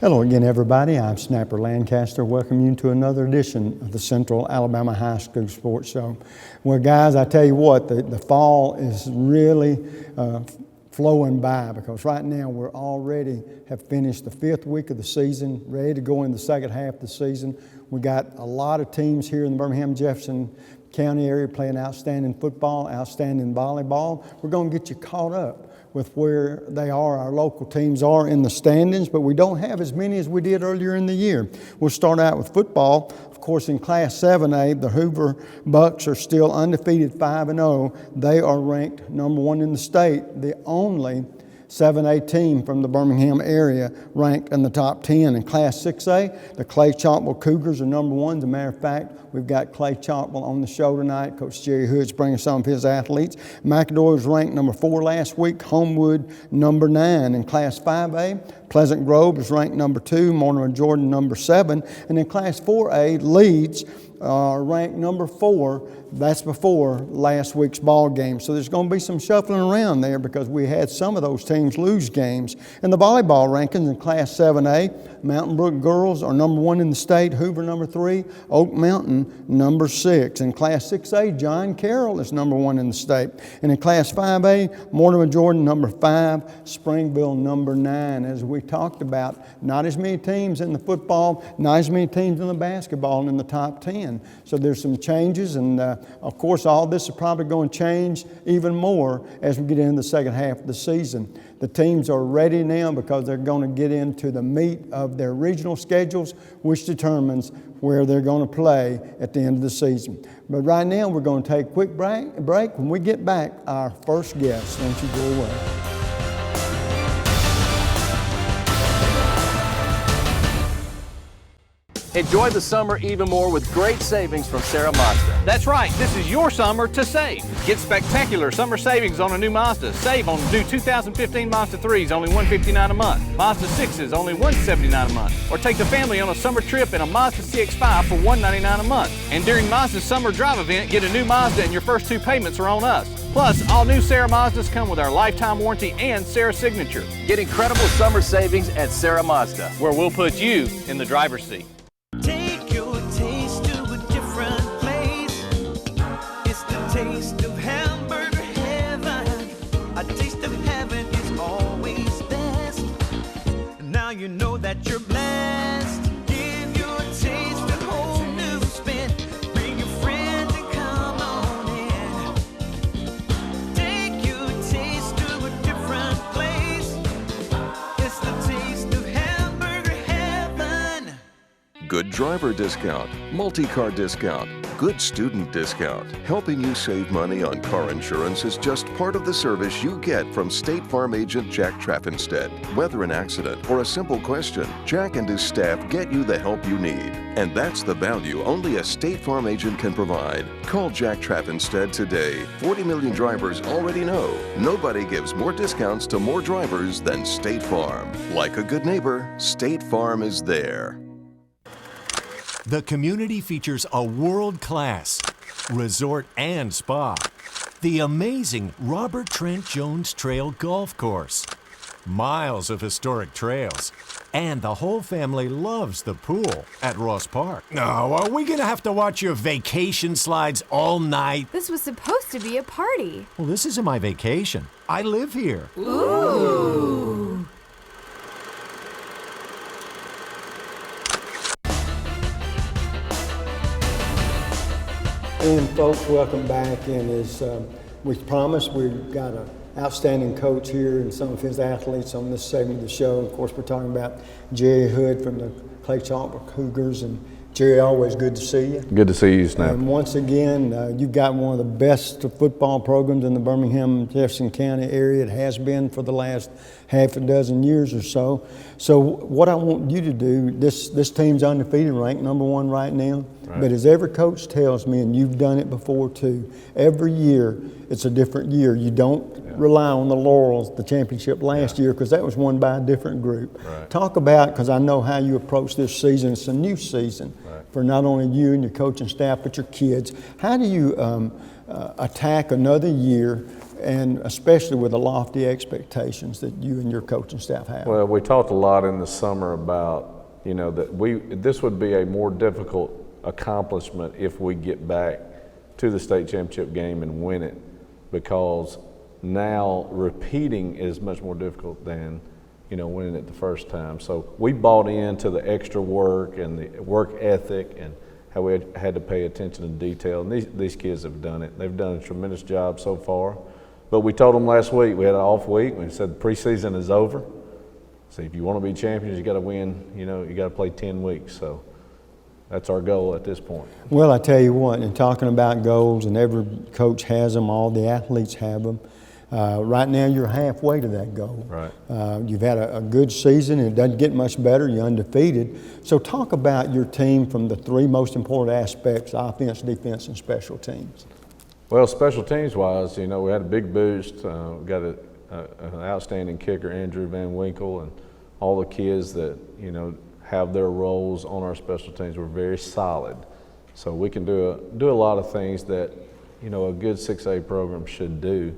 Hello again, everybody. I'm Snapper Lancaster. Welcome you to another edition of the Central Alabama High School Sports Show. Well, guys, I tell you what, the fall is really flowing by, because right now we're already have finished the 5th week of the season, ready to go in the second half of the season. We got a lot of teams here in the Birmingham-Jefferson County area playing outstanding football, outstanding volleyball. We're going to get you caught up with where they are, our local teams are in the standings, but we don't have as many as we did earlier in the year. We'll start out with football. Of course, in Class 7A, the Hoover Bucks are still undefeated 5-0. They are ranked number 1 in the state, the only 7A team from the Birmingham area ranked in the top 10. In Class 6A, the Clay-Chalkville Cougars are number 1. As a matter of fact, we've got Clay-Chalkville on the show tonight. Coach Jerry Hood's bringing some of his athletes. McAdoy was ranked number 4 last week. Homewood number 9. In Class 5A, Pleasant Grove is ranked number 2. Mortimer Jordan number 7. And in Class 4A, Leeds ranked number 4. That's before last week's ball game. So there's going to be some shuffling around there because we had some of those teams lose games. In the volleyball rankings in Class 7A, Mountain Brook girls are number 1 in the state, Hoover number 3, Oak Mountain number 6. In Class 6A, John Carroll is number 1 in the state. And in Class 5A, Mortimer Jordan number 5, Springville number 9. As we talked about, not as many teams in the football, not as many teams in the basketball in the top 10. So there's some changes, and of course all this is probably going to change even more as we get into the second half of the season. The teams are ready now because they're going to get into the meat of their regional schedules, which determines where they're going to play at the end of the season. But right now we're going to take a quick break. When we get back, our first guest. Don't you go away. Enjoy the summer even more with great savings from Sarah Mazda. That's right, this is your summer to save. Get spectacular summer savings on a new Mazda. Save on new 2015 Mazda 3s, only $159 a month. Mazda 6s, only $179 a month. Or take the family on a summer trip in a Mazda CX-5 for $199 a month. And during Mazda's summer drive event, get a new Mazda and your first 2 payments are on us. Plus, all new Sarah Mazdas come with our lifetime warranty and Sarah signature. Get incredible summer savings at Sarah Mazda, where we'll put you in the driver's seat. Take your taste to a different place. It's the taste of hamburger heaven. A taste of heaven is always best. Now you know that you're blessed. Give your taste a whole new spin. Bring your friends and come on in. Take your taste to a different place. It's the taste of hamburger heaven. Good driver discount, multi-car discount, good student discount. Helping you save money on car insurance is just part of the service you get from State Farm agent Jack Traffinstead. Whether an accident or a simple question, Jack and his staff get you the help you need. And that's the value only a State Farm agent can provide. Call Jack Traffinstead today. 40 million drivers already know nobody gives more discounts to more drivers than State Farm. Like a good neighbor, State Farm is there. The community features a world-class resort and spa, the amazing Robert Trent Jones Trail Golf Course, miles of historic trails, and the whole family loves the pool at Ross Park. No, are we gonna have to watch your vacation slides all night? This was supposed to be a party. Well, this isn't my vacation. I live here. Ooh. And folks, welcome back. And as we promised, we've got an outstanding coach here and some of his athletes on this segment of the show. Of course, we're talking about Jerry Hood from the Clay-Chalkville Cougars. And Jerry, always good to see you. Good to see you, Snap. And once again, you've got one of the best football programs in the Birmingham-Jefferson County area. It has been for the last half a dozen years or so. So what I want you to do, this team's undefeated, ranked number 1 right now. But as every coach tells me, and you've done it before too, every year it's a different year. You don't rely on the laurels, the championship last year, because that was won by a different group. Right. Talk about, because I know how you approach this season. It's a new season for not only you and your coaching staff, but your kids. How do you attack another year, and especially with the lofty expectations that you and your coaching staff have? Well, we talked a lot in the summer about, you know, that this would be a more difficult accomplishment if we get back to the state championship game and win it, because now repeating is much more difficult than, you know, winning it the first time. So we bought into the extra work and the work ethic and how we had to pay attention to detail, and these kids have done it. They've done a tremendous job so far. But we told them last week, we had an off week, we said the preseason is over. So if you want to be champions, you got to win, you know, you got to play 10 weeks. So that's our goal at this point. Well, I tell you what, in talking about goals, and every coach has them, all the athletes have them. Right now, you're halfway to that goal. Right. You've had a good season, and it doesn't get much better. You're undefeated. So talk about your team from the three most important aspects: offense, defense, and special teams. Well, special teams wise, you know, we had a big boost. We got an outstanding kicker, Andrew Van Winkle, and all the kids that, you know, have their roles on our special teams were very solid. So we can do a lot of things that, you know, a good 6A program should do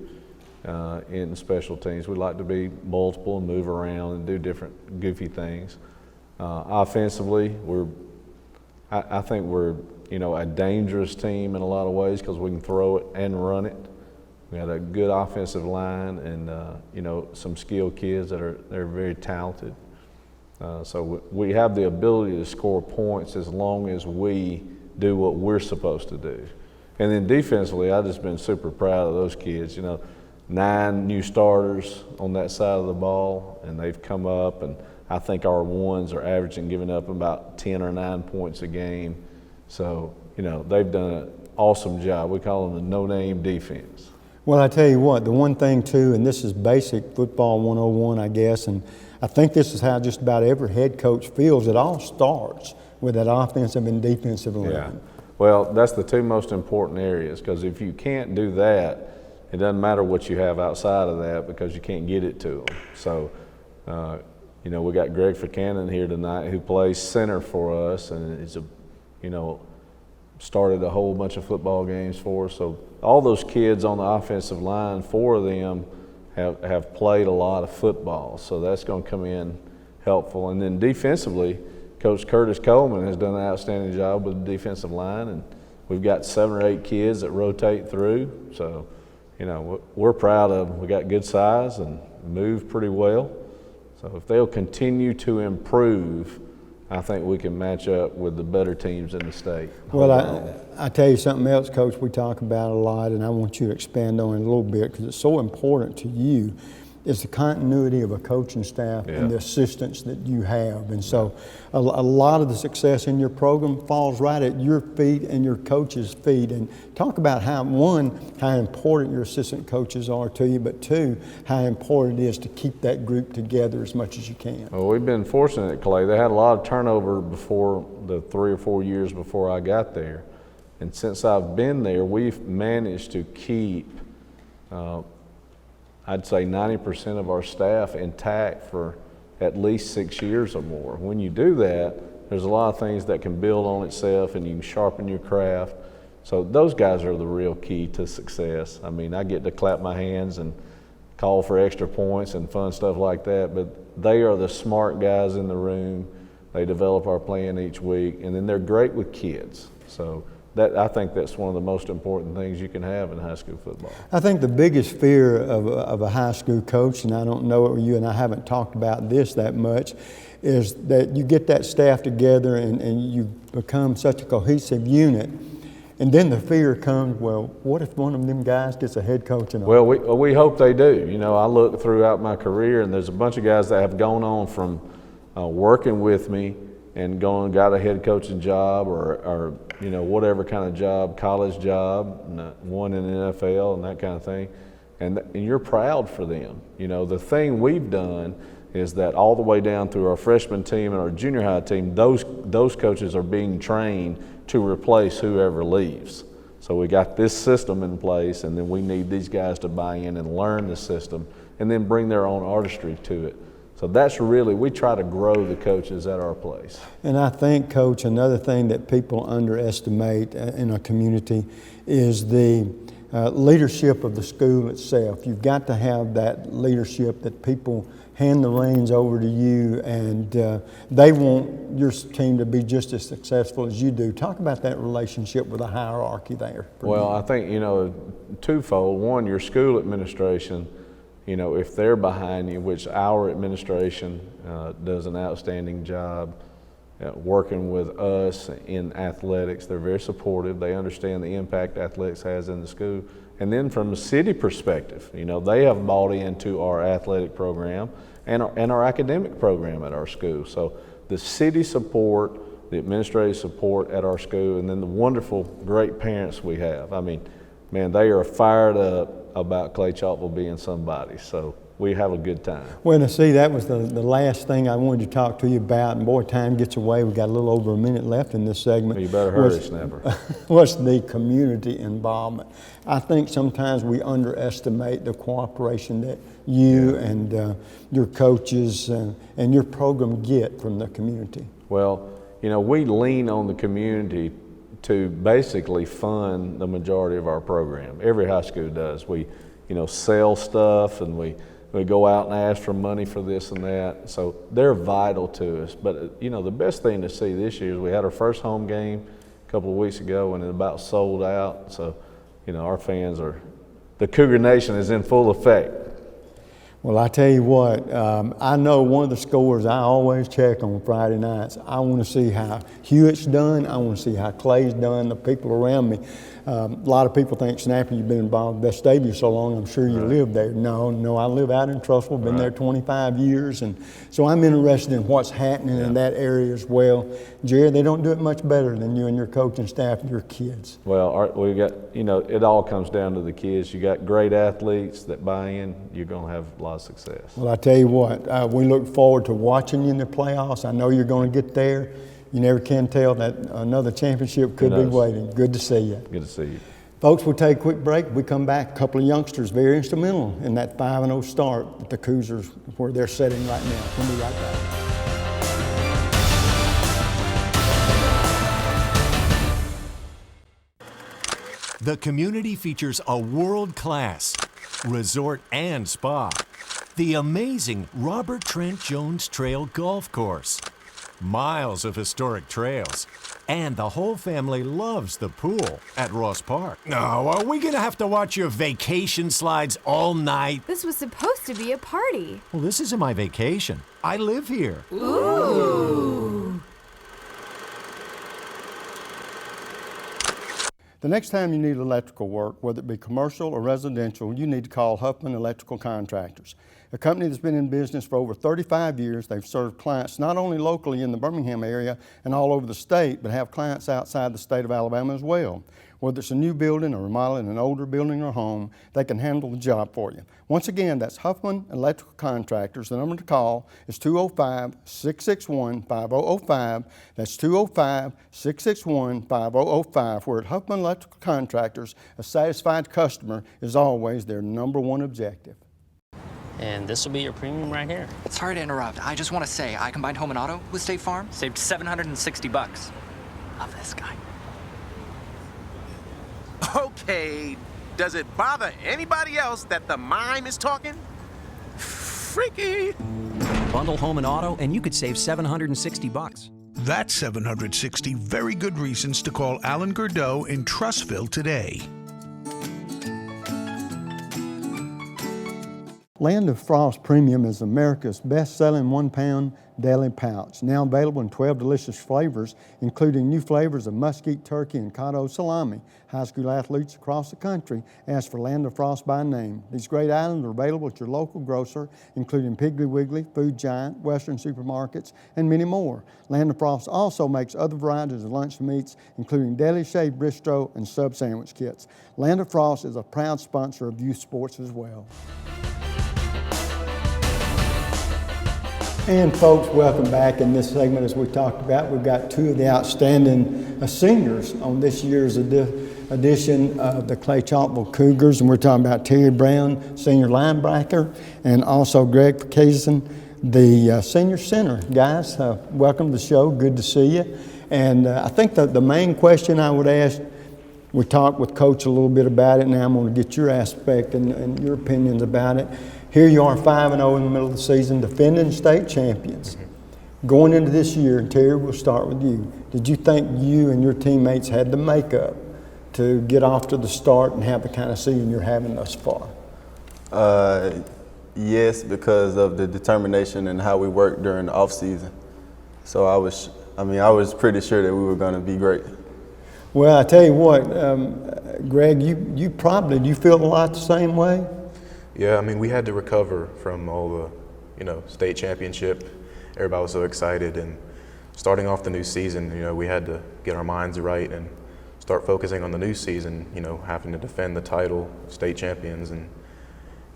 in special teams. We like to be multiple and move around and do different goofy things. Offensively, I think we're, you know, a dangerous team in a lot of ways because we can throw it and run it. We had a good offensive line and, you know, some skilled kids they're very talented. So we have the ability to score points as long as we do what we're supposed to do. And then defensively, I've just been super proud of those kids. You know, 9 new starters on that side of the ball, and they've come up, and I think our ones are averaging giving up about 10 or 9 points a game. So, you know, they've done an awesome job. We call them the no-name defense. Well, I tell you what, the one thing too, and this is basic football 101, I guess, and I think this is how just about every head coach feels. It all starts with that offensive and defensive line. Yeah. Well, that's the two most important areas, because if you can't do that, it doesn't matter what you have outside of that because you can't get it to them. So, you know, we got Greg Buchanan here tonight who plays center for us, and is you know, started a whole bunch of football games for us. So all those kids on the offensive line, 4 of them have played a lot of football. So that's going to come in helpful. And then defensively, Coach Curtis Coleman has done an outstanding job with the defensive line, and we've got 7 or 8 kids that rotate through. So, you know, we're proud of them. We got good size and move pretty well. So if they'll continue to improve, I think we can match up with the better teams in the state. Well, I tell you something else, Coach, we talk about a lot, and I want you to expand on it a little bit because it's so important to you, is the continuity of a coaching staff and the assistants that you have. And so a lot of the success in your program falls right at your feet and your coaches' feet. And talk about how, one, how important your assistant coaches are to you, but 2, how important it is to keep that group together as much as you can. Well, we've been fortunate at Clay. They had a lot of turnover before the 3 or 4 years before I got there. And since I've been there, we've managed to keep I'd say 90% of our staff intact for at least 6 years or more. When you do that, there's a lot of things that can build on itself and you can sharpen your craft. So those guys are the real key to success. I mean, I get to clap my hands and call for extra points and fun stuff like that, but they are the smart guys in the room. They develop our plan each week, and then they're great with kids. So I think that's one of the most important things you can have in high school football. I think the biggest fear of a high school coach, and I don't know, you and I haven't talked about this that much, is that you get that staff together and you become such a cohesive unit. And then the fear comes, well, what if one of them guys gets a head coach? Well, we hope they do. You know, I look throughout my career, and there's a bunch of guys that have gone on from working with me and got a head coaching job or you know, whatever kind of job, college job, one in the NFL and that kind of thing. And you're proud for them. You know, the thing we've done is that all the way down through our freshman team and our junior high team, those coaches are being trained to replace whoever leaves. So we got this system in place, and then we need these guys to buy in and learn the system and then bring their own artistry to it. So that's really, we try to grow the coaches at our place. And I think, Coach, another thing that people underestimate in a community is the leadership of the school itself. You've got to have that leadership that people hand the reins over to you, and they want your team to be just as successful as you do. Talk about that relationship with the hierarchy there. Well, I think, you know, twofold. One, your school administration, you know, if they're behind you, which our administration does an outstanding job working with us in athletics. They're very supportive. They understand the impact athletics has in the school. And then from a city perspective, you know, they have bought into our athletic program and our academic program at our school. So the city support, the administrative support at our school, and then the wonderful, great parents we have. I mean, man, they are fired up about Clay-Chalkville being somebody. So we have a good time. Well, to see, that was the last thing I wanted to talk to you about, and boy, time gets away. We've got a little over a minute left in this segment. Well, you better hurry, Snapper. What's the community involvement? I think sometimes we underestimate the cooperation that you and your coaches and your program get from the community. Well, you know, we lean on the community to basically fund the majority of our program. Every high school does. We, you know, sell stuff, and we go out and ask for money for this and that. So they're vital to us. But, you know, the best thing to see this year is we had our first home game a couple of weeks ago, and it about sold out. So, you know, our fans are, the Cougar Nation is in full effect. Well, I tell you what, I know one of the scores I always check on Friday nights. I want to see how Hewitt's done. I want to see how Clay's done, the people around me. A lot of people think, Snapper, you've been involved with that stadium so long, I'm sure you live there. No, I live out in Trussville, been there 25 years, and so I'm interested in what's happening in that area as well. Jerry, they don't do it much better than you and your coaching staff and your kids. Well, we got, you know, it all comes down to the kids. You got great athletes that buy in, you're going to have a lot of success. Well, I tell you what, we look forward to watching you in the playoffs. I know you're going to get there. You never can tell that another championship could be waiting. Good to see you. Good to see you. Folks, we'll take a quick break. We come back, a couple of youngsters very instrumental in that 5-0 start at the Cougars where they're sitting right now. We'll be right back. The community features a world-class resort and spa, the amazing Robert Trent Jones Trail Golf Course, miles of historic trails, and the whole family loves the pool at Ross Park. No, are we gonna have to watch your vacation slides all night? This was supposed to be a party. Well, this isn't my vacation. I live here. Ooh. The next time you need electrical work, whether it be commercial or residential, you need to call Huffman Electrical Contractors. A company that's been in business for over 35 years. They've served clients not only locally in the Birmingham area and all over the state, but have clients outside the state of Alabama as well. Whether it's a new building or remodeling an older building or home, they can handle the job for you. Once again, that's Huffman Electrical Contractors. The number to call is 205-661-5005. That's 205-661-5005. Where at Huffman Electrical Contractors, a satisfied customer is always their number one objective. And this will be your premium right here. Sorry to interrupt. I just want to say I combined home and auto with State Farm. Saved $760. Love this guy. Okay, does it bother anybody else that the mime is talking? Freaky. Bundle home and auto, and you could save $760. That's 760 very good reasons to call Alan Gurdeau in Trussville today. Land of Frost Premium is America's best-selling 1-pound deli pouch, now available in 12 delicious flavors, including new flavors of mesquite, turkey, and cotto salami. High school athletes across the country ask for Land of Frost by name. These great items are available at your local grocer, including Piggly Wiggly, Food Giant, Western supermarkets, and many more. Land of Frost also makes other varieties of lunch meats, including deli shaved bistro and sub sandwich kits. Land of Frost is a proud sponsor of youth sports as well. And folks, welcome back. In this segment, as we talked about, we've got two of the outstanding seniors on this year's edition of the Clay-Chalkville Cougars, and we're talking about Terry Brown, senior linebacker, and also Greg Kazin, the senior center. Guys, welcome to the show. Good to see you. And I think the main question I would ask, we talked with Coach a little bit about it. Now I'm going to get your aspect and your opinions about it. Here you are, 5-0 in the middle of the season, defending state champions. Going into this year, and Terry, we'll start with you. Did you think you and your teammates had the makeup to get off to the start and have the kind of season you're having thus far? Yes, because of the determination and how we worked during the off season. So I was pretty sure that we were going to be great. Well, I tell you what, Greg, you feel a lot the same way? Yeah, I mean, we had to recover from all the, state championship. Everybody was so excited, and starting off the new season, we had to get our minds right and start focusing on the new season, having to defend the title, state champions, and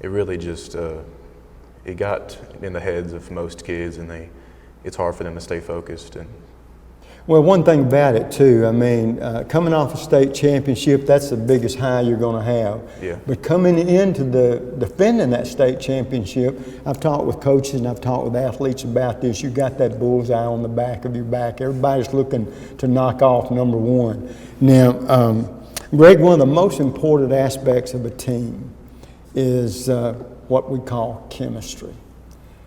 it really just, it got in the heads of most kids, and it's hard for them to stay focused. Well, one thing about it too, I mean, coming off a state championship, that's the biggest high you're going to have. Yeah. But coming into defending that state championship, I've talked with coaches and I've talked with athletes about this. You got that bullseye on the back of your back. Everybody's looking to knock off number one. Now, Greg, one of the most important aspects of a team is what we call chemistry.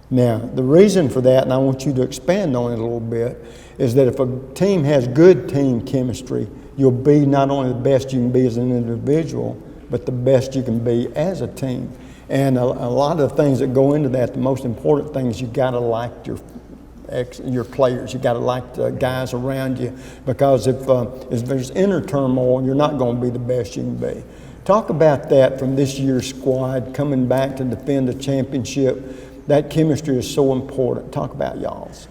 Now, the reason for that, and I want you to expand on it a little bit, is that if a team has good team chemistry, you'll be not only the best you can be as an individual, but the best you can be as a team. And a lot of the things that go into that, the most important thing is you got to like your players. You got to like the guys around you, because if there's inner turmoil, you're not going to be the best you can be. Talk about that from this year's squad coming back to defend the championship. That chemistry is so important. Talk about y'all's.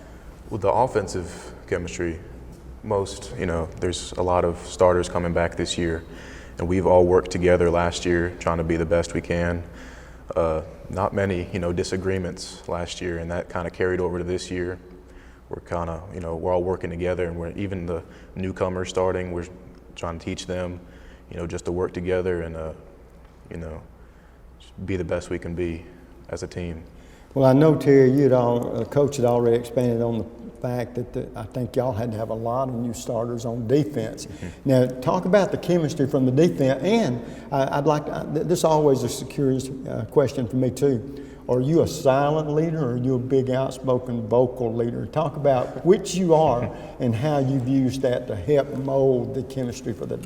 Well, the offensive chemistry, there's a lot of starters coming back this year, and we've all worked together last year trying to be the best we can. Not many, disagreements last year, and that kind of carried over to this year. We're kind of, we're all working together, and even the newcomers starting, we're trying to teach them, just to work together and, be the best we can be as a team. Well, I know, Terry, Coach had already expanded on the fact that I think y'all had to have a lot of new starters on defense. Mm-hmm. Now, talk about the chemistry from the defense, and this always is a curious question for me too. Are you a silent leader, or are you a big outspoken vocal leader? Talk about which you are and how you've used that to help mold the chemistry for the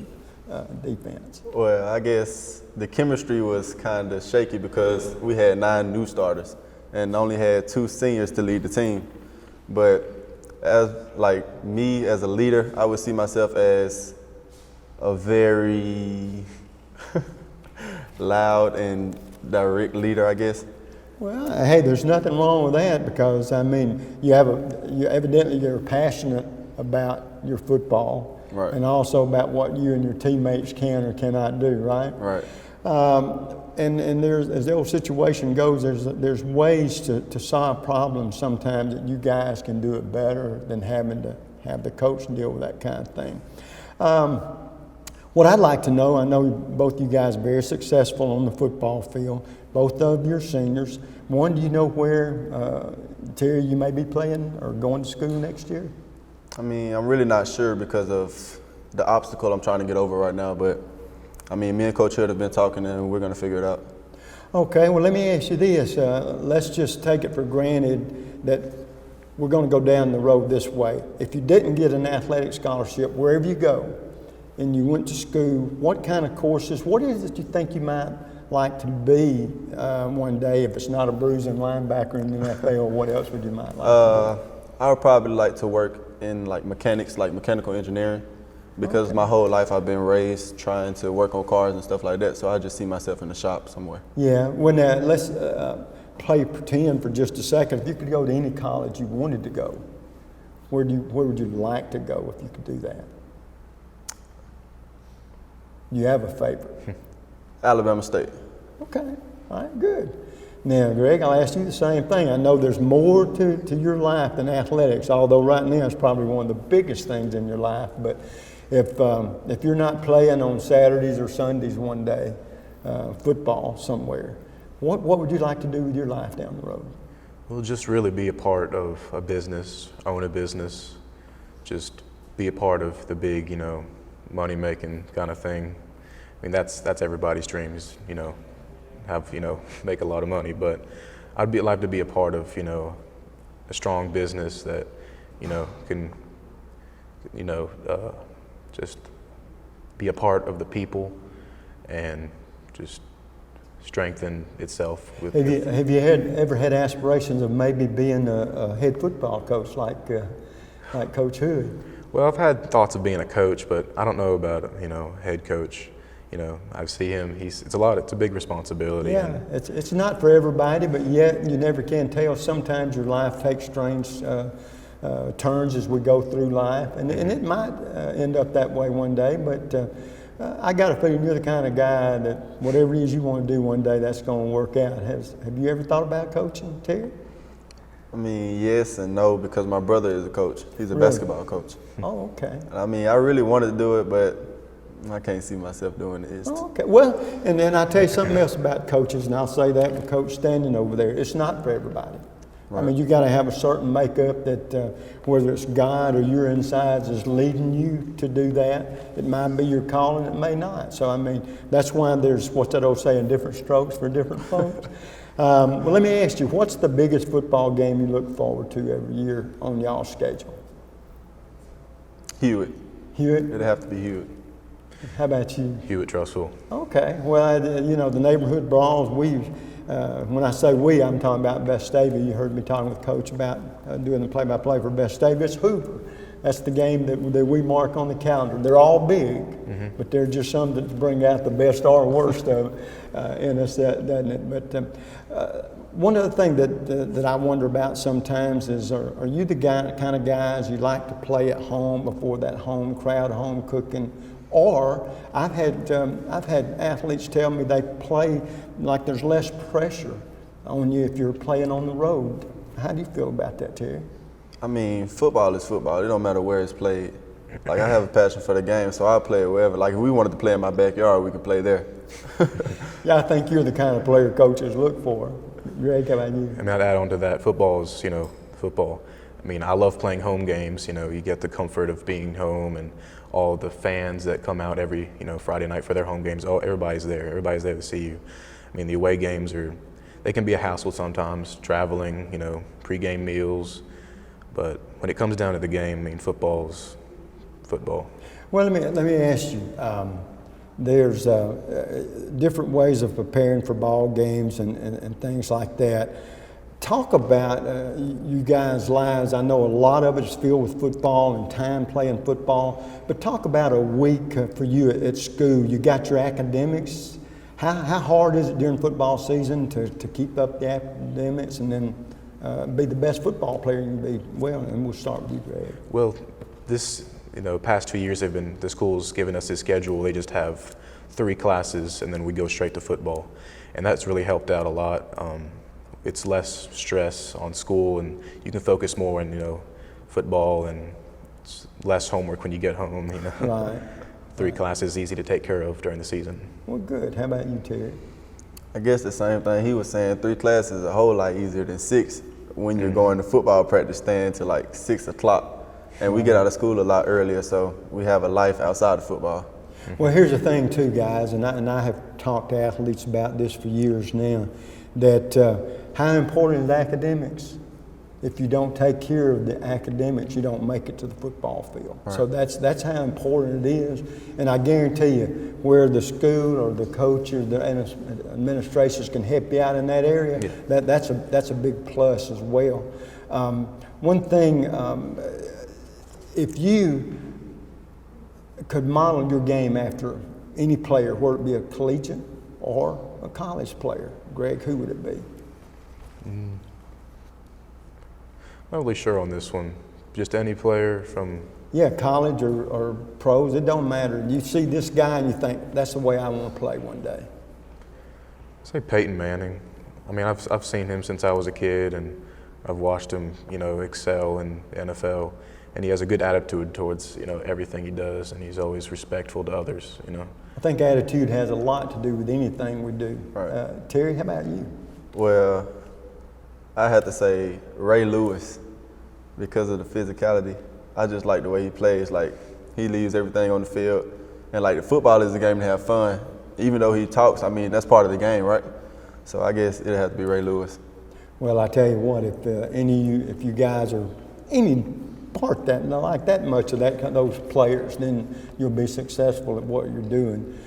defense. Well, I guess the chemistry was kind of shaky because we had 9 new starters and only had 2 seniors to lead the team. But as me as a leader, I would see myself as a very loud and direct leader, I guess. Well, hey, there's nothing wrong with that, because I mean, evidently you're passionate about your football, right, and also about what you and your teammates can or cannot do, right? Right. And there's, as the old situation goes, there's ways to solve problems sometimes that you guys can do it better than having to have the coach deal with that kind of thing. What I'd like to know, I know both you guys are very successful on the football field, both of your seniors. One, do you know where, Terry, you may be playing or going to school next year? I mean, I'm really not sure because of the obstacle I'm trying to get over right now, but I mean, me and Coach Hood have been talking, and we're going to figure it out. Okay, well, let me ask you this. Let's just take it for granted that we're going to go down the road this way. If you didn't get an athletic scholarship, wherever you go, and you went to school, what kind of courses, what is it you think you might like to be one day? If it's not a bruising linebacker in the NFL, what else would you might like to do? I would probably like to work in mechanics, like mechanical engineering. Because my whole life I've been raised trying to work on cars and stuff like that, so I just see myself in the shop somewhere. Yeah, let's play pretend for just a second. If you could go to any college you wanted to go, where would you like to go if you could do that? You have a favorite? Alabama State. Okay, all right, good. Now, Greg, I'll ask you the same thing. I know there's more to your life than athletics, although right now it's probably one of the biggest things in your life. But if you're not playing on Saturdays or Sundays one day, football somewhere, what would you like to do with your life down the road? Well, just really be a part of a business, own a business, just be a part of the big, you know, money-making kind of thing. I mean, that's everybody's dreams, you know, make a lot of money. But I'd like to be a part of, you know, a strong business that, you know, can, you know, just be a part of the people and just strengthen itself. Have you ever had aspirations of maybe being a head football coach like Coach Hood? Well, I've had thoughts of being a coach, but I don't know about, you know, head coach. You know, I see him. It's a big responsibility. Yeah, it's not for everybody, but yet you never can tell. Sometimes your life takes strange turns as we go through life, and it might end up that way one day. But I got a feeling you're the kind of guy that whatever it is you want to do one day, that's going to work out. Have you ever thought about coaching, Terry? I mean, yes and no, because my brother is a coach. He's a basketball coach. Oh, okay. I mean, I really wanted to do it, but I can't see myself doing it. Oh, okay. Well, and then I'll tell you something else about coaches, and I'll say that with Coach standing over there. It's not for everybody. Right. I mean, you got to have a certain makeup that whether it's God or your insides is leading you to do that. It might be your calling, it may not. So, I mean, that's why there's, what's that old saying, different strokes for different folks. Well, let me ask you, what's the biggest football game you look forward to every year on y'all's schedule? Hewitt. Hewitt? It'd have to be Hewitt. How about you? Hewitt-Trussville. Okay. Well, you know, the neighborhood brawls, when I say we, I'm talking about Vestavia. You heard me talking with Coach about doing the play-by-play for Vestavia. It's Hoover. That's the game that we mark on the calendar. They're all big, but they're just some that bring out the best or worst of in us, doesn't it? But one other thing that I wonder about sometimes is, are you the kind of guys you like to play at home before that home crowd, home cooking? Or I've had athletes tell me they play like there's less pressure on you if you're playing on the road. How do you feel about that, Terry? I mean, football is football. It don't matter where it's played. Like, I have a passion for the game, so I'll play it wherever. Like, if we wanted to play in my backyard, we could play there. Yeah, I think you're the kind of player coaches look for. Greg, how about you? I mean, I'd add on to that. Football is, you know, football. I mean, I love playing home games. You know, you get the comfort of being home and all the fans that come out every, you know, Friday night for their home games. Oh, everybody's there. Everybody's there to see you. I mean, the away games they can be a hassle sometimes, traveling, you know, pregame meals. But when it comes down to the game, I mean, football's football. Well, let me ask you. There's different ways of preparing for ball games and things like that. Talk about you guys' lives. I know a lot of it is filled with football and time playing football, but talk about a week for you at school. You got your academics. How hard is it during football season to keep up the academics and then be the best football player you can be? Well, and we'll start with you, Greg. Well, past 2 years the school's given us this schedule. They just have 3 classes and then we go straight to football. And that's really helped out a lot. It's less stress on school and you can focus more on, you know, football, and it's less homework when you get home, you know. Right. 3 classes easy to take care of during the season. Well, good. How about you, Terry? I guess the same thing he was saying. 3 classes is a whole lot easier than 6 when you're going to football practice, staying till like 6 o'clock. And we get out of school a lot earlier, so we have a life outside of football. Well, here's the thing too, guys, and I have talked to athletes about this for years now, that how important is academics? If you don't take care of the academics, you don't make it to the football field. Right. So that's how important it is. And I guarantee you, where the school or the coach or the administrations can help you out in that area, yeah, that's a big plus as well. One thing, if you could model your game after any player, whether it be a collegiate or a college player, Greg, who would it be? Not really sure on this one. Just any player from... Yeah, college or pros, it don't matter. You see this guy and you think, that's the way I want to play one day. I'd say Peyton Manning. I mean, I've seen him since I was a kid, and I've watched him, you know, excel in the NFL, and he has a good attitude towards, you know, everything he does, and he's always respectful to others, you know. I think attitude has a lot to do with anything we do. Right. Terry, how about you? Well, I had to say Ray Lewis because of the physicality. I just like the way he plays. Like, he leaves everything on the field, and like, the football is a game to have fun. Even though he talks, I mean, that's part of the game, right? So I guess it'd have to be Ray Lewis. Well, I tell you what, if you guys are any part that like that much of those players, then you'll be successful at what you're doing.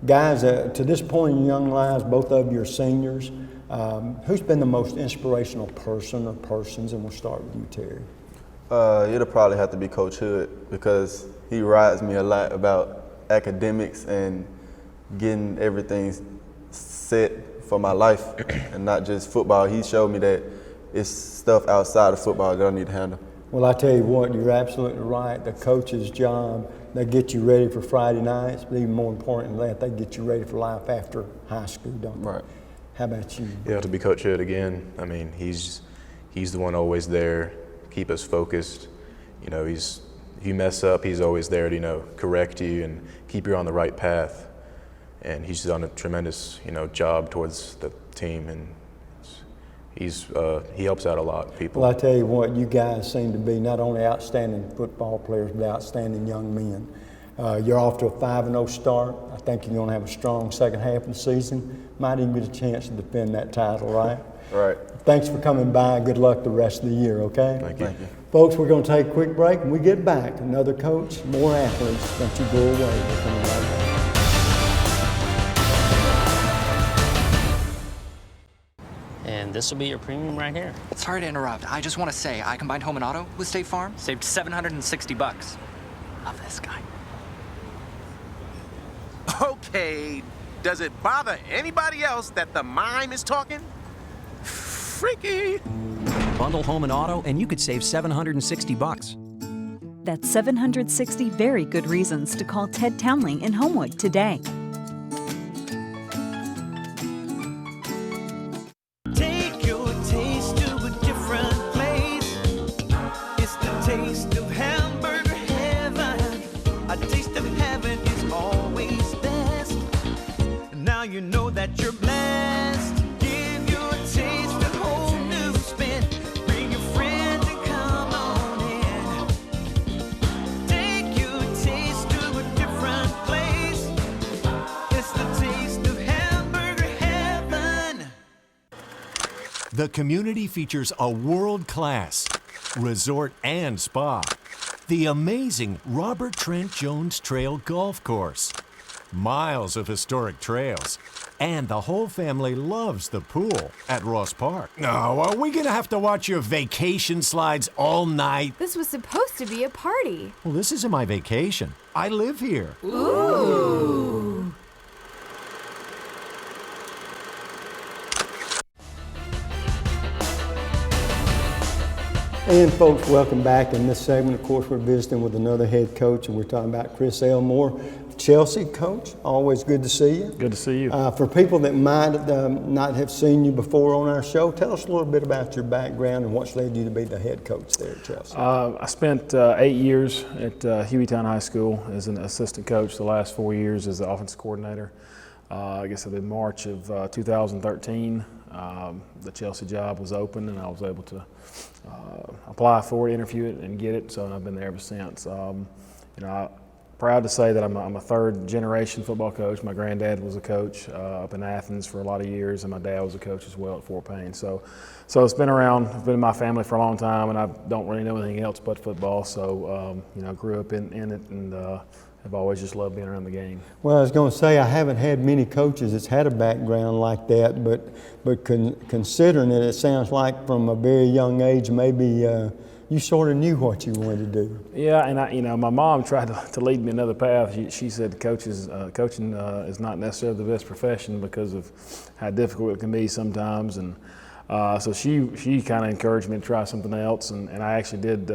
Guys, to this point in your young lives, both of you are seniors. Who's been the most inspirational person or persons? And we'll start with you, Terry. It'll probably have to be Coach Hood, because he rides me a lot about academics and getting everything set for my life and not just football. He showed me that it's stuff outside of football that I need to handle. Well, I tell you what, you're absolutely right. The coach's job, they get you ready for Friday nights, but even more important than that, they get you ready for life after high school, don't they? Right. How about you? Yeah, to be Coach Hood again, I mean, he's the one always there, keep us focused. You know, if you mess up, he's always there to, you know, correct you and keep you on the right path. And he's done a tremendous, you know, job towards the team, and he helps out a lot of people. Well, I tell you what, you guys seem to be not only outstanding football players, but outstanding young men. You're off to a 5-0 start. I think you're going to have a strong second half of the season. Might even get a chance to defend that title, right? Right. Thanks for coming by. Good luck the rest of the year, okay? Thank you. Thank you. Folks, we're going to take a quick break. When we get back, another coach, more athletes. Don't you go away. We're coming right back. And this will be your premium right here. Sorry to interrupt. I just want to say I combined home and auto with State Farm. Saved $760. Love this guy. Okay, does it bother anybody else that the mime is talking? Freaky. Bundle home and auto, and you could save $760. That's 760 very good reasons to call Ted Townley in Homewood today. Take your taste to a different place. It's the taste of hamburger heaven. A taste of heaven is always best. Now you know that you're blessed. Give your taste a whole new spin. Bring your friends and come on in. Take your taste to a different place. It's the taste of hamburger heaven. The community features a world-class resort and spa, the amazing Robert Trent Jones Trail Golf Course, miles of historic trails, and the whole family loves the pool at Ross Park. No, are we gonna have to watch your vacation slides all night? This was supposed to be a party. Well, this isn't my vacation. I live here. Ooh. And folks, welcome back. In this segment, of course, we're visiting with another head coach, and we're talking about Chris Elmore, Chelsea coach. Always good to see you. Good to see you. For people that might not have seen you before on our show, tell us a little bit about your background and what's led you to be the head coach there at Chelsea. I spent 8 years at Hueytown High School as an assistant coach, the last 4 years as the offensive coordinator. I guess in March of 2013, the Chelsea job was open, and I was able to apply for it, interview it, and get it. So I've been there ever since. I'm proud to say that I'm a third-generation football coach. My granddad was a coach up in Athens for a lot of years, and my dad was a coach as well at Fort Payne. So it's been around. It's been in my family for a long time, and I don't really know anything else but football. So grew up in it, and I've always just loved being around the game. Well, I was going to say I haven't had many coaches that's had a background like that, but considering it, it sounds like from a very young age, maybe you sort of knew what you wanted to do. Yeah, and my mom tried to lead me another path. She said coaching is not necessarily the best profession because of how difficult it can be sometimes, and so she kind of encouraged me to try something else, and I actually did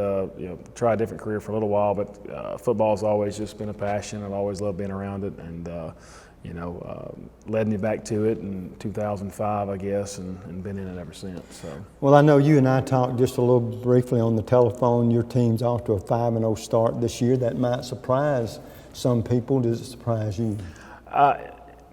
try a different career for a little while, but football's always just been a passion. I've always loved being around it, and led me back to it in 2005, I guess, and been in it ever since. So. Well, I know you and I talked just a little briefly on the telephone. Your team's off to a 5-0 start this year. That might surprise some people. Does it surprise you?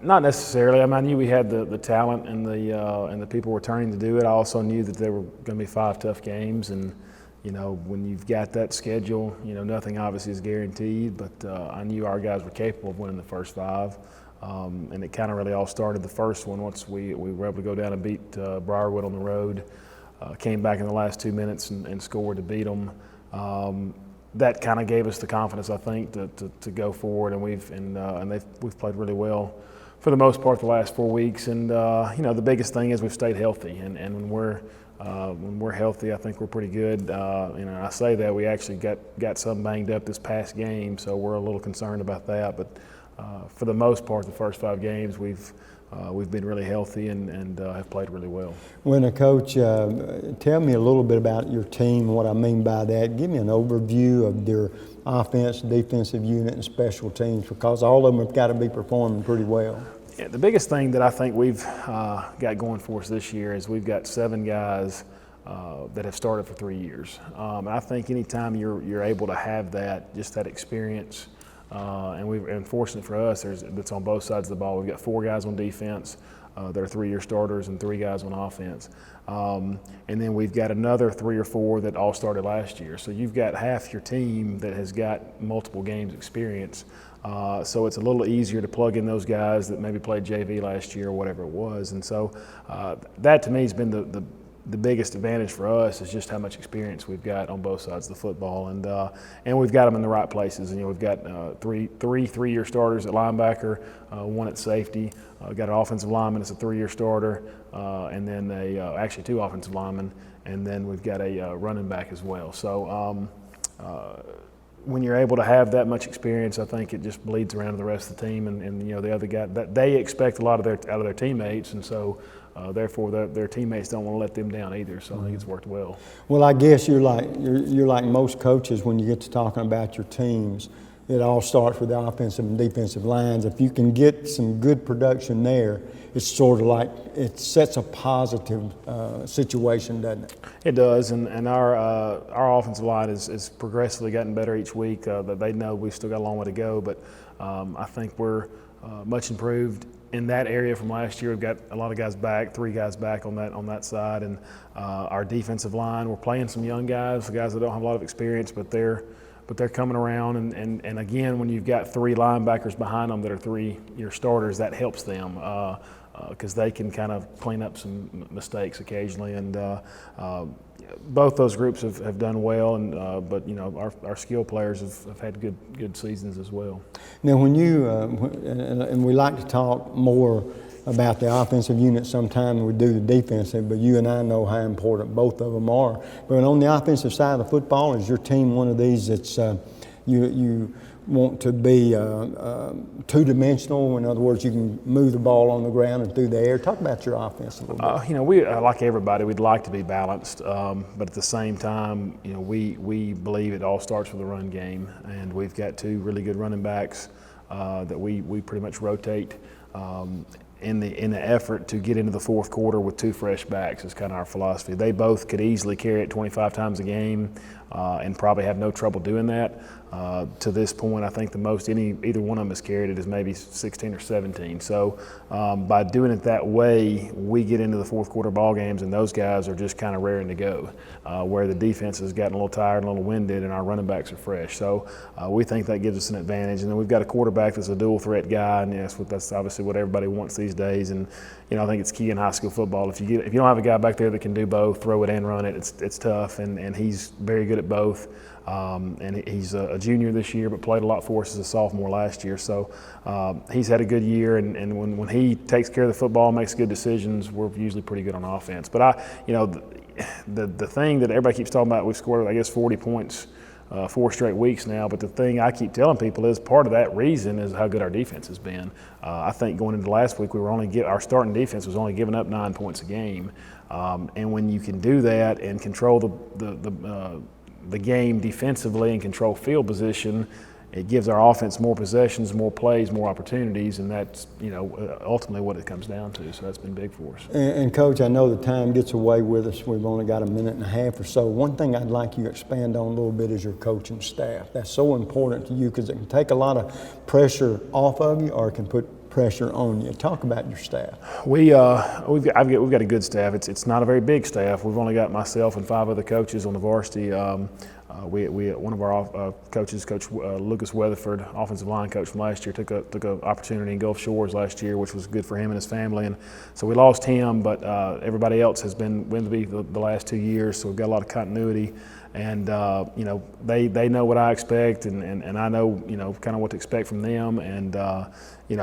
Not necessarily. I knew we had the talent and the people returning to do it. I also knew that there were going to be 5 tough games, and when you've got that schedule, nothing obviously is guaranteed. But I knew our guys were capable of winning the first 5, and it kind of really all started the first one once we were able to go down and beat Briarwood on the road. Came back in the last 2 minutes and scored to beat them. That kind of gave us the confidence, I think, to go forward, and we've played really well for the most part the last 4 weeks. And the biggest thing is we've stayed healthy, and when we're healthy, I think we're pretty good. I say that we actually got some banged up this past game, so we're a little concerned about that. But for the most part, the first 5 games we've been really healthy and have played really well. When Coach, tell me a little bit about your team, what I mean by that. Give me an overview of their offense, defensive unit, and special teams, because all of them have got to be performing pretty well. Yeah, the biggest thing that I think we've got going for us this year is we've got 7 guys that have started for 3 years. And I think anytime you're able to have that, just that experience, and fortunate for us, it's on both sides of the ball. We've got 4 guys on defense that are 3-year starters and 3 guys on offense. And then we've got another 3 or 4 that all started last year. So you've got half your team that has got multiple games experience. So it's a little easier to plug in those guys that maybe played JV last year or whatever it was. And so that to me has been the biggest advantage for us, is just how much experience we've got on both sides of the football, and we've got them in the right places. And we've got three 3-year starters at linebacker, 1 at safety. We've got an offensive lineman that's a 3-year starter, and then actually 2 offensive linemen, and then we've got a running back as well. So when you're able to have that much experience, I think it just bleeds around to the rest of the team, and the other guy that they expect a lot out of their teammates, and so. Therefore, their teammates don't want to let them down either. So I think it's worked well. Well, I guess you're like most coaches when you get to talking about your teams. It all starts with the offensive and defensive lines. If you can get some good production there, it's sort of like it sets a positive situation, doesn't it? It does, and our offensive line is progressively gotten better each week. That they know we've still got a long way to go, but I think we're much improved in that area from last year. We've got a lot of guys back, 3 guys back on that side, and our defensive line, we're playing some young guys, the guys that don't have a lot of experience, but they're coming around, and again, when you've got 3 linebackers behind them that are 3-year starters, that helps them because they can kind of clean up some mistakes occasionally, and both those groups have done well, and but our skill players have had good seasons as well. Now, when you and we like to talk more about the offensive unit sometime than we do the defensive, but you and I know how important both of them are. But on the offensive side of the football, is your team one of these that's you want to be two-dimensional? In other words, you can move the ball on the ground and through the air. Talk about your offense a little bit. We like everybody, we'd like to be balanced, but at the same time, we believe it all starts with the run game, and we've got 2 really good running backs that we pretty much rotate. In the effort to get into the 4th quarter with 2 fresh backs is kind of our philosophy. They both could easily carry it 25 times a game and probably have no trouble doing that. To this point, I think the most either one of them has carried it is maybe 16 or 17. So by doing it that way, we get into the 4th quarter ball games, and those guys are just kind of raring to go, where the defense has gotten a little tired and a little winded, and our running backs are fresh. So we think that gives us an advantage. And then we've got a quarterback that's a dual threat guy, and that's obviously what everybody wants these days. And I think it's key in high school football. If you don't have a guy back there that can do both, throw it and run it, it's tough. And he's very good at both. And he's a junior this year, but played a lot for us as a sophomore last year. So he's had a good year, and when he takes care of the football, makes good decisions, we're usually pretty good on offense. But the thing that everybody keeps talking about, we've scored, I guess, 40 points 4 straight weeks now. But the thing I keep telling people is part of that reason is how good our defense has been. I think going into last week, our starting defense was only giving up 9 points a game. And when you can do that and control the game defensively and control field position, it gives our offense more possessions, more plays, more opportunities, and that's ultimately what it comes down to. So that's been big for us. And Coach, I know the time gets away with us. We've only got a minute and a half or so. One thing I'd like you to expand on a little bit is your coaching staff. That's so important to you because it can take a lot of pressure off of you, or it can put pressure on you. Talk about your staff. We've got a good staff. It's not a very big staff. We've only got myself and 5 other coaches on the varsity. One of our coaches, Coach Lucas Weatherford, offensive line coach from last year, took an opportunity in Gulf Shores last year, which was good for him and his family. And so we lost him, but everybody else has been with me the last 2 years. So we've got a lot of continuity. And they know what I expect, and I know kind of what to expect from them. And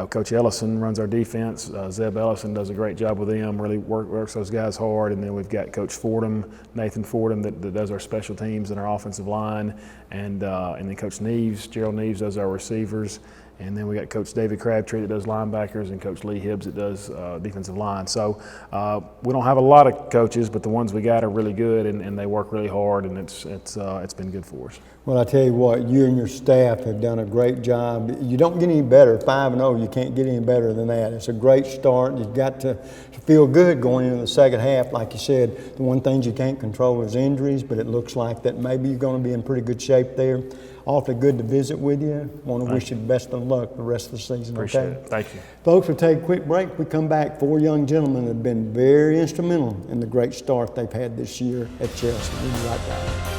Coach Ellison runs our defense. Zeb Ellison does a great job with them. Really works those guys hard. And then we've got Coach Fordham, Nathan Fordham, that does our special teams and our offensive line. And then Coach Neves, Gerald Neves, does our receivers. And then we got Coach David Crabtree that does linebackers, and Coach Lee Hibbs that does defensive line. So we don't have a lot of coaches, but the ones we got are really good, and they work really hard, and it's been good for us. Well, I tell you what, you and your staff have done a great job. You don't get any better. 5-0, you can't get any better than that. It's a great start. You've got to feel good going into the second half. Like you said, the one thing you can't control is injuries, but it looks like that maybe you're going to be in pretty good shape there. Awfully good to visit with you. Want to wish you the best of luck the rest of the season. Appreciate it. Thank you. Folks, we'll take a quick break. We come back. 4 young gentlemen have been very instrumental in the great start they've had this year at Chelsea. We'll be right back.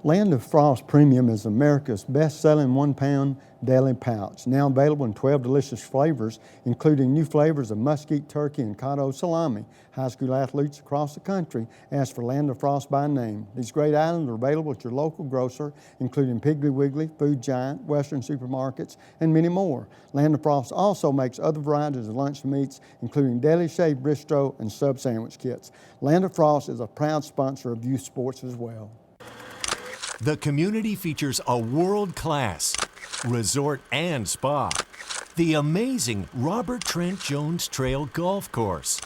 Land of Frost Premium is America's best-selling 1-pound deli pouch, now available in 12 delicious flavors, including new flavors of mesquite turkey and cotto salami. High school athletes across the country ask for Land of Frost by name. These great items are available at your local grocer, including Piggly Wiggly, Food Giant, Western supermarkets, and many more. Land of Frost also makes other varieties of lunch meats, including deli shaved bistro and sub sandwich kits. Land of Frost is a proud sponsor of youth sports as well. The community features a world-class resort and spa, the amazing Robert Trent Jones Trail Golf Course,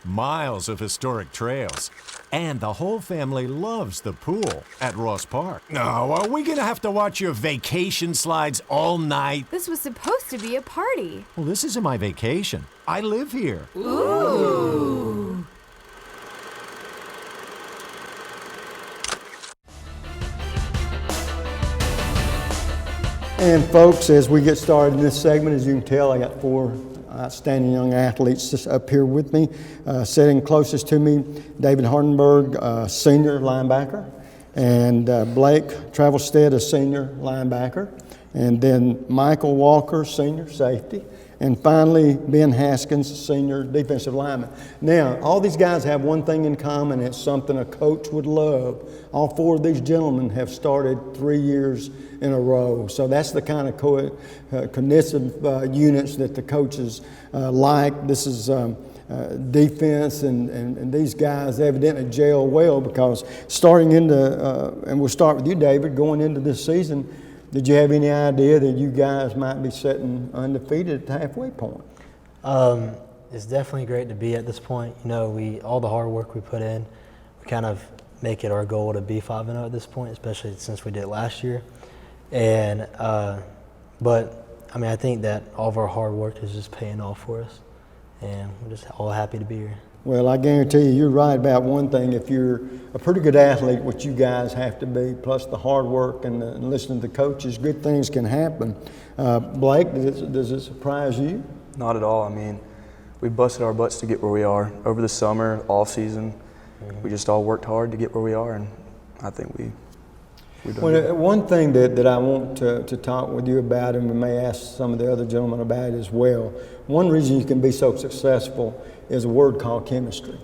miles of historic trails, and the whole family loves the pool at Ross Park. No, are we gonna have to watch your vacation slides all night? This was supposed to be a party. Well, this isn't my vacation. I live here. Ooh. And folks, as we get started in this segment, as you can tell, I got 4 outstanding young athletes just up here with me. Sitting closest to me, David Hardenberg, senior linebacker, and Blake Travelstead, a senior linebacker, and then Michael Walker, senior safety, and finally Ben Haskins, senior defensive lineman. Now, all these guys have one thing in common. It's something a coach would love. All 4 of these gentlemen have started 3 years in a row. So that's the kind of cohesive units that the coaches like. This is defense, and these guys evidently gel well, because starting into, and we'll start with you, David, going into this season, did you have any idea that you guys might be sitting undefeated at the halfway point? It's definitely great to be at this point. All the hard work we put in, we kind of make it our goal to be 5-0 at this point, especially since we did it last year. And but I think that all of our hard work is just paying off for us, and we're just all happy to be here. Well, I guarantee you're right about one thing. If you're a pretty good athlete, what you guys have to be, plus the hard work and listening to coaches, good things can happen. Blake, does it surprise you? Not at all. We busted our butts to get where we are. Over the summer, off season, we just all worked hard to get where we are, and I think we're doing good. One thing that I want to talk with you about, and we may ask some of the other gentlemen about it as well, one reason you can be so successful is a word called chemistry.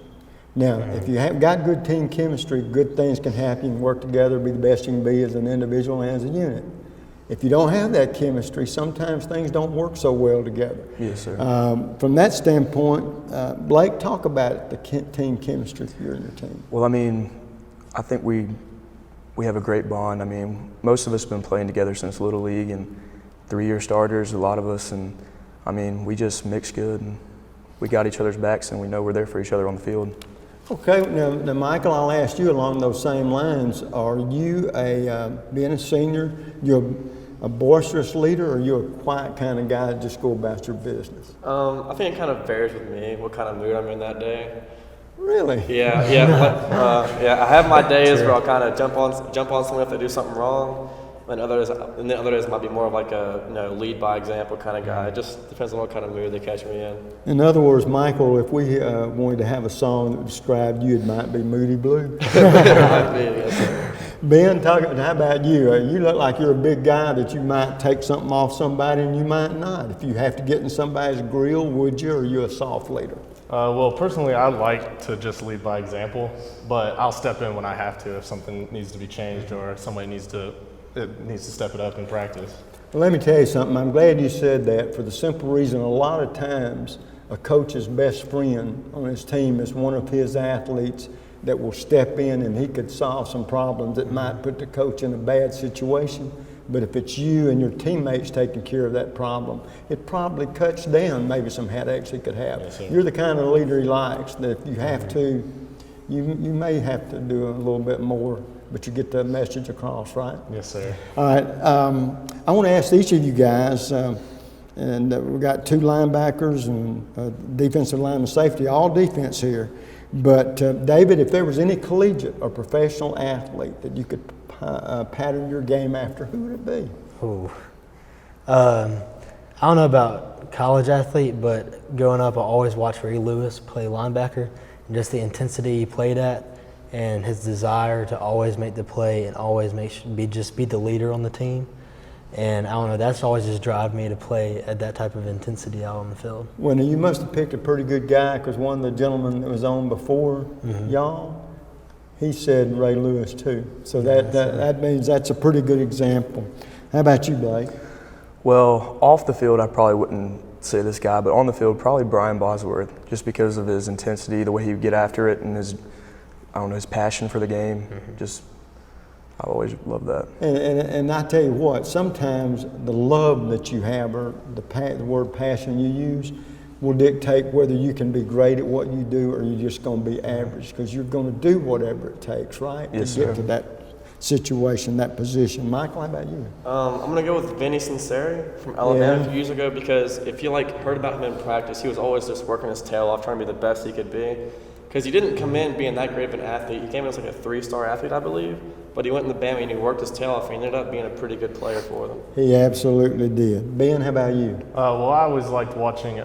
Now, if you have got good team chemistry, good things can happen. You can work together, be the best you can be as an individual and as a unit. If you don't have that chemistry, sometimes things don't work so well together. Yes, sir. From that standpoint, Blake, talk about the team chemistry for you and your team. Well, I think we have a great bond. Most of us have been playing together since Little League, and 3-year starters, a lot of us, and we just mix good, and we got each other's backs, and we know we're there for each other on the field. Okay, now Michael, I'll ask you along those same lines. Are you being a senior, you're a boisterous leader, or you're a quiet kind of guy that just go about your business? I think it kind of varies with me, what kind of mood I'm in that day. Really? Yeah. I have my days where I'll kind of jump on someone if they do something wrong, and the other days might be more of like a lead by example kind of guy. It just depends on what kind of mood they catch me in. In other words, Michael, if we wanted to have a song that described you, it might be Moody Blue. It might be, yes, sir. Ben, how about you? You look like you're a big guy that you might take something off somebody and you might not. If you have to get in somebody's grill, would you, or are you a soft leader? Well, personally, I like to just lead by example, but I'll step in when I have to if something needs to be changed or somebody needs to step it up in practice. Well, let me tell you something. I'm glad you said that for the simple reason a lot of times a coach's best friend on his team is one of his athletes that will step in and he could solve some problems that might put the coach in a bad situation. But if it's you and your teammates taking care of that problem, it probably cuts down maybe some headaches he could have. Yes, sir. You're the kind of leader he likes, that if you have to, you may have to do a little bit more, but you get the message across, right? Yes, sir. All right. I want to ask each of you guys, and we've got two linebackers and defensive lineman safety, all defense here. But David, if there was any collegiate or professional athlete that you could pattern your game after, who would it be? I don't know about college athlete, but growing up I always watched Ray Lewis play linebacker, and just the intensity he played at and his desire to always make the play and always be the leader on the team. And I don't know, that's always just drive me to play at that type of intensity out on the field. Well, you must have picked a pretty good guy, because one of the gentlemen that was on before y'all, he said Ray Lewis too. So that means that's a pretty good example. How about you, Blake? Well, off the field, I probably wouldn't say this guy, but on the field, probably Brian Bosworth, just because of his intensity, the way he would get after it, and his passion for the game. I've always loved that. And I tell you what, sometimes the love that you have, or the word passion you use, will dictate whether you can be great at what you do or you're just going to be average, because you're going to do whatever it takes, right? Yes, to get sir. to that situation, that position. Michael, how about you? I'm going to go with Vinny Sinceri from Alabama a few years ago, because if you heard about him in practice, he was always just working his tail off, trying to be the best he could be. Because he didn't come in being that great of an athlete. He came in as like a 3-star athlete, I believe. But he went in the Bama and he worked his tail off, and he ended up being a pretty good player for them. He absolutely did. Ben, how about you? Well, I always liked watching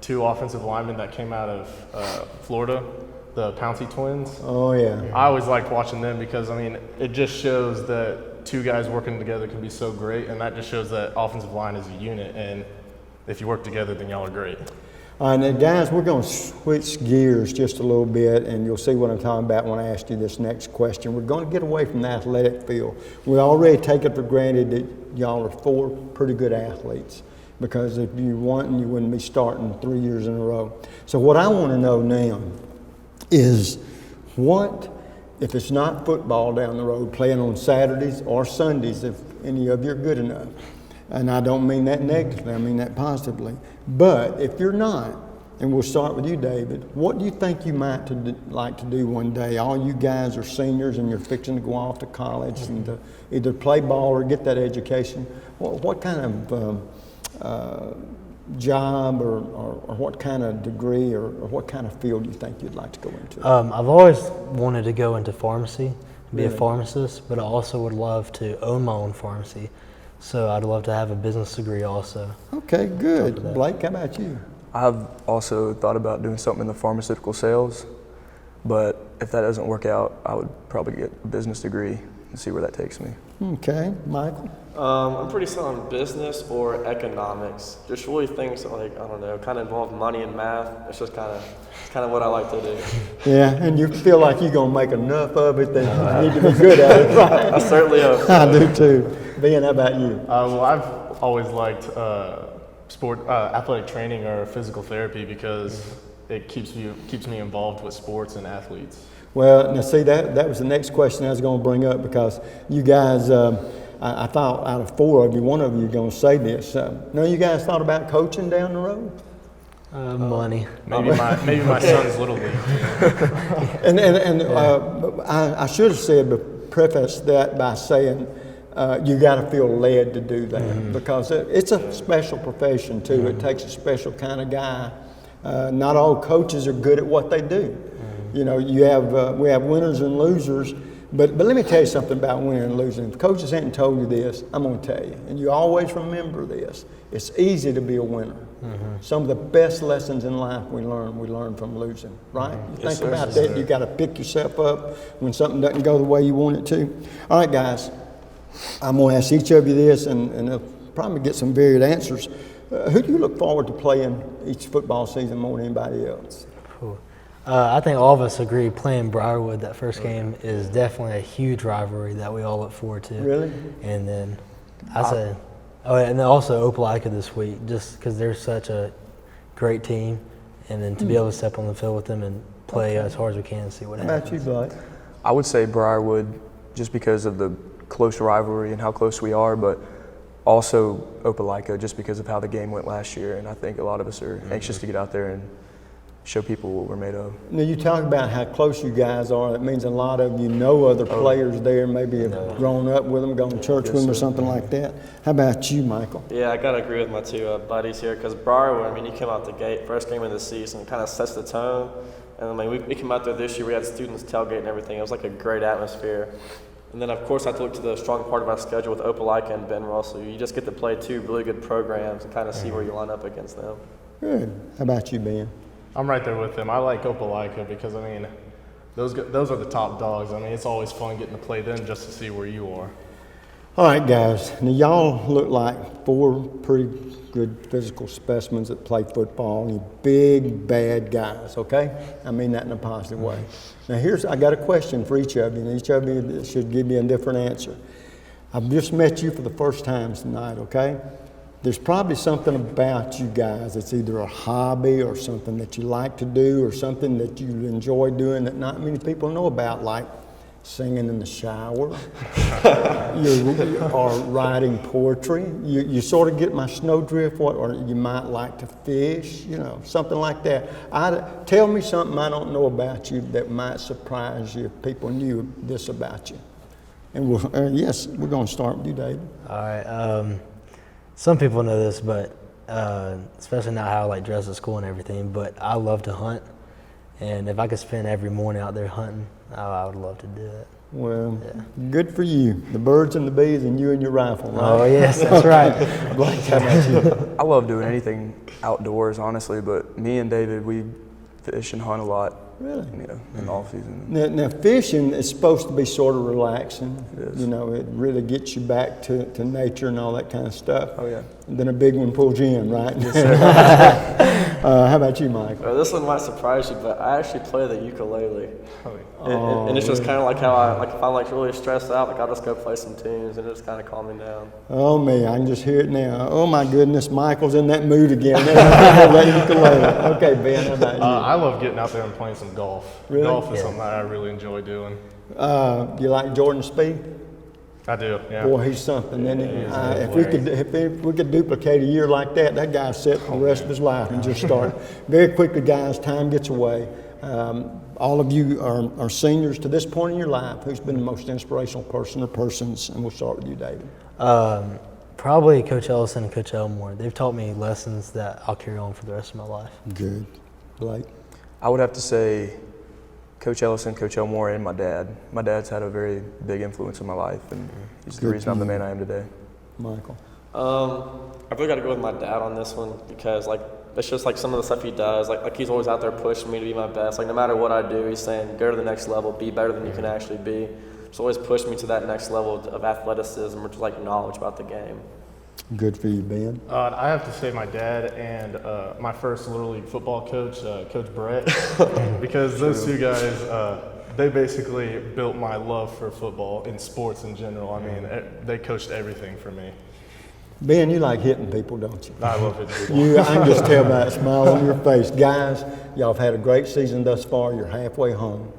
two offensive linemen that came out of Florida, the Pouncey twins. Oh, yeah. I always liked watching them because, it just shows that two guys working together can be so great, and that just shows that offensive line is a unit, and if you work together, then y'all are great. All right, now guys, we're going to switch gears just a little bit, and you'll see what I'm talking about when I ask you this next question. We're going to get away from the athletic field. We already take it for granted that y'all are 4 pretty good athletes, because if you weren't, you wouldn't be starting 3 years in a row. So what I want to know now is, what, if it's not football down the road, playing on Saturdays or Sundays, if any of you are good enough, and I don't mean that negatively, I mean that positively. But if you're not, and we'll start with you, David, what do you think you might like to do one day? All you guys are seniors and you're fixing to go off to college and to either play ball or get that education. What kind of job or what kind of degree or what kind of field do you think you'd like to go into? I've always wanted to go into pharmacy, be a Really? pharmacist, but I also would love to own my own pharmacy. So I'd love to have a business degree also. Okay, good. Blake, how about you? I've also thought about doing something in the pharmaceutical sales, but if that doesn't work out, I would probably get a business degree and see where that takes me. Okay, Michael? I'm pretty set on business or economics. Just really things that kind of involve money and math. It's just kind of what I like to do. Yeah, and you feel like you're going to make enough of it that you need to be good at it, right? I certainly hope. I do too. Ben, how about you? Well, I've always liked athletic training or physical therapy because it keeps me involved with sports and athletes. Well, now see, that was the next question I was going to bring up, because you guys, I thought out of 4 of you, one of you are going to say this. None of you guys thought about coaching down the road? Money. Maybe my son's little league. I should have said, but preface that by saying you got to feel led to do that because it's a special profession too. It takes a special kind of guy. Not all coaches are good at what they do. You know, we have winners and losers. But let me tell you something about winning and losing. If coaches hadn't told you this, I'm going to tell you, and you always remember this. It's easy to be a winner. Some of the best lessons in life we learn from losing, right? You think about that. You got to pick yourself up when something doesn't go the way you want it to. All right, guys, I'm going to ask each of you this, and I'll probably get some varied answers. Who do you look forward to playing each football season more than anybody else? I think all of us agree playing Briarwood that first game is definitely a huge rivalry that we all look forward to. Really? And then and then also Opelika this week, just because they're such a great team, and then to be able to step on the field with them and play as hard as we can and see what happens. How about you, Blake? I would say Briarwood just because of the close rivalry and how close we are, but also Opelika just because of how the game went last year, and I think a lot of us are anxious to get out there and show people what we're made of. Now, you talk about how close you guys are. That means a lot of you know other players there, maybe have grown up with them, gone to church with them or something like that. How about you, Michael? Yeah, I got to agree with my two buddies here because Briarwood, I mean, you came out the gate, first game of the season, kind of sets the tone. And I mean, we came out there this year, we had students tailgate and everything. It was like a great atmosphere. And then, of course, I have to look to the strong part of our schedule with Opelika and Ben Russell. You just get to play two really good programs and kind of see where you line up against them. Good. How about you, Ben? I'm right there with them. I like Opelika because, I mean, those are the top dogs. I mean, it's always fun getting to play them just to see where you are. All right, guys. Now, y'all look like four pretty good physical specimens that play football. You big, bad guys, okay? I mean that in a positive way. Now, I got a question for each of you, and each of you should give me a different answer. I've just met you for the first time tonight, okay? There's probably something about you guys that's either a hobby or something that you like to do or something that you enjoy doing that not many people know about, like singing in the shower or writing poetry. You sort of get my snowdrift, or you might like to fish, you know, something like that. Tell me something I don't know about you that might surprise you if people knew this about you. And we're going to start with you, David. All right. Some people know this, but especially now how I like dress at school and everything, but I love to hunt. And if I could spend every morning out there hunting, I would love to do it. Well, good for you. The birds and the bees and you and your rifle, right? Oh, yes, that's right. Blake, how about you? I love doing anything outdoors, honestly, but me and David, we fish and hunt a lot. Really? You know, in the off season. Now, fishing is supposed to be sort of relaxing. It is. You know, it really gets you back to nature and all that kind of stuff. Oh, yeah. And then a big one pulls you in, right? Yes, sir. How about you, Michael? Well, this one might surprise you, but I actually play the ukulele. And it's just really? kind of like how if I'm like really stressed out, like I'll just go play some tunes and it just kind of calm me down. Oh, me, I can just hear it now. Oh, my goodness, Michael's in that mood again. Okay, Ben, how about you? I love getting out there and playing some golf. Really? Golf is something that I really enjoy doing. Do you like Jordan Speed? I do, yeah. Boy, he's something, isn't he? If we could duplicate a year like that, that guy's set for the rest of his life and just start. Very quickly, guys, time gets away. All of you are seniors to this point in your life. Who's been the most inspirational person or persons? And we'll start with you, David. Probably Coach Ellison and Coach Elmore. They've taught me lessons that I'll carry on for the rest of my life. Good. Blake? I would have to say Coach Ellison, Coach Elmore, and my dad. My dad's had a very big influence in my life, and he's the reason I'm the man I am today. Michael? I've really got to go with my dad on this one because, like, it's just like some of the stuff he does. Like he's always out there pushing me to be my best. Like no matter what I do, he's saying go to the next level, be better than you can actually be. He's always pushed me to that next level of athleticism or just like knowledge about the game. Good for you, Ben. I have to say my dad and my first Little League football coach, Coach Brett, because those two guys, they basically built my love for football and sports in general. I mean, they coached everything for me. Ben, you like hitting people, don't you? I love hitting people. I can just tell by that smile on your face. Guys, y'all have had a great season thus far. You're halfway home.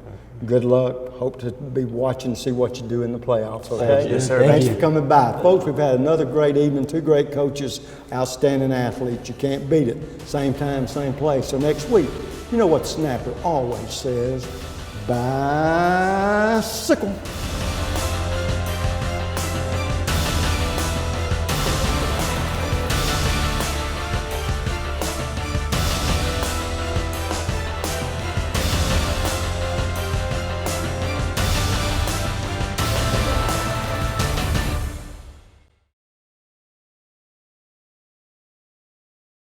Good luck. Hope to be watching to see what you do in the playoffs, okay? Thank you. Yes, sir. Thanks Thank for coming by. Folks, we've had another great evening, 2 great coaches, outstanding athletes. You can't beat it. Same time, same place. So next week, you know what Snapper always says, bicycle.